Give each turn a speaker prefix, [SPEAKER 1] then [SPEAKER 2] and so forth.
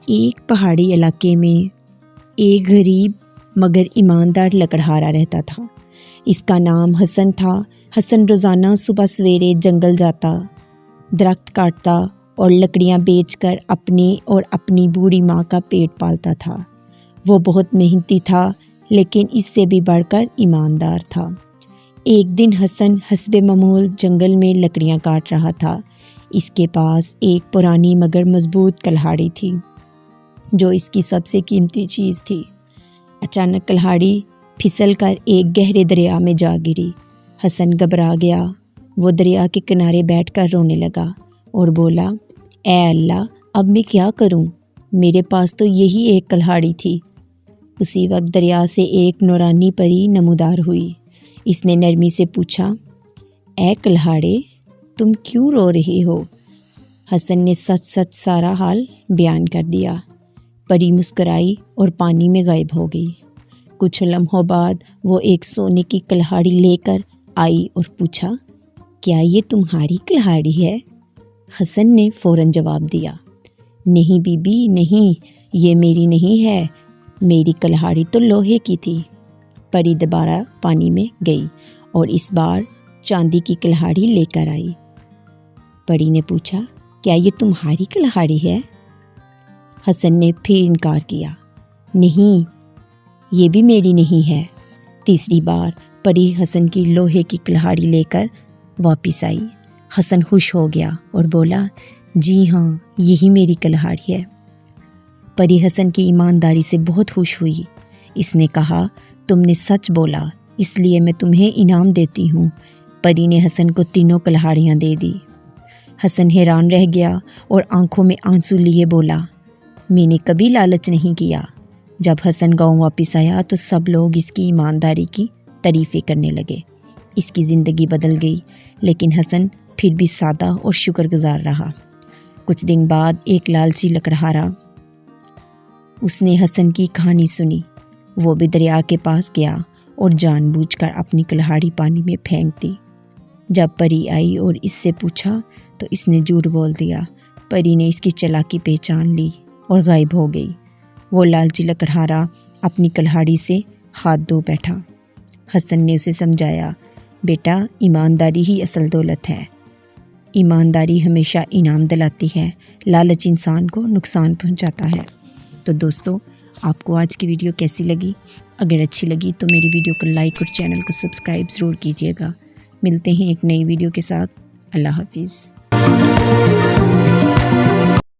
[SPEAKER 1] ایک پہاڑی علاقے میں ایک غریب مگر ایماندار لکڑہارا رہتا تھا۔ اس کا نام حسن تھا۔ حسن روزانہ صبح سویرے جنگل جاتا، درخت کاٹتا اور لکڑیاں بیچ کر اپنے اور اپنی بوڑھی ماں کا پیٹ پالتا تھا۔ وہ بہت محنتی تھا لیکن اس سے بھی بڑھ کر ایماندار تھا۔ ایک دن حسن حسب معمول جنگل میں لکڑیاں کاٹ رہا تھا۔ اس کے پاس ایک پرانی مگر مضبوط کلہاڑی تھی جو اس کی سب سے قیمتی چیز تھی۔ اچانک کلہاڑی پھسل کر ایک گہرے دریا میں جا گری۔ حسن گھبرا گیا۔ وہ دریا کے کنارے بیٹھ کر رونے لگا اور بولا، اے اللہ، اب میں کیا کروں؟ میرے پاس تو یہی ایک کلہاڑی تھی۔ اسی وقت دریا سے ایک نورانی پری نمودار ہوئی۔ اس نے نرمی سے پوچھا، اے کلہاڑے، تم کیوں رو رہے ہو؟ حسن نے سچ سچ سارا حال بیان کر دیا۔ پری مسکرائی اور پانی میں غائب ہو گئی۔ کچھ لمحوں بعد وہ ایک سونے کی کلہاڑی لے کر آئی اور پوچھا، کیا یہ تمہاری کلہاڑی ہے؟ حسن نے فوراً جواب دیا، نہیں بی بی، نہیں، یہ میری نہیں ہے، میری کلہاڑی تو لوہے کی تھی۔ پری دوبارہ پانی میں گئی اور اس بار چاندی کی کلہاڑی لے کر آئی۔ پری نے پوچھا، کیا یہ تمہاری کلہاڑی ہے؟ حسن نے پھر انکار کیا، نہیں، یہ بھی میری نہیں ہے۔ تیسری بار پری حسن کی لوہے کی کلہاڑی لے کر واپس آئی۔ حسن خوش ہو گیا اور بولا، جی ہاں، یہی میری کلہاڑی ہے۔ پری حسن کی ایمانداری سے بہت خوش ہوئی۔ اس نے کہا، تم نے سچ بولا، اس لیے میں تمہیں انعام دیتی ہوں۔ پری نے حسن کو تینوں کلہاڑیاں دے دی۔ حسن حیران رہ گیا اور آنکھوں میں آنسو لیے بولا، میں نے کبھی لالچ نہیں کیا۔ جب حسن گاؤں واپس آیا تو سب لوگ اس کی ایمانداری کی تعریفیں کرنے لگے۔ اس کی زندگی بدل گئی، لیکن حسن پھر بھی سادہ اور شکر گزار رہا۔ کچھ دن بعد ایک لالچی لکڑہارا، اس نے حسن کی کہانی سنی۔ وہ بھی دریا کے پاس گیا اور جان بوجھ کر اپنی کلہاڑی پانی میں پھینک دی۔ جب پری آئی اور اس سے پوچھا تو اس نے جھوٹ بول دیا۔ پری نے اس کی چالاکی پہچان لی اور غائب ہو گئی۔ وہ لالچی لکڑہارا اپنی کلہاڑی سے ہاتھ دھو بیٹھا۔ حسن نے اسے سمجھایا، بیٹا، ایمانداری ہی اصل دولت ہے۔ ایمانداری ہمیشہ انعام دلاتی ہے، لالچ انسان کو نقصان پہنچاتا ہے۔ تو دوستو، آپ کو آج کی ویڈیو کیسی لگی؟ اگر اچھی لگی تو میری ویڈیو کو لائک اور چینل کو سبسکرائب ضرور کیجیے گا۔ ملتے ہیں ایک نئی ویڈیو کے ساتھ۔ اللہ حافظ۔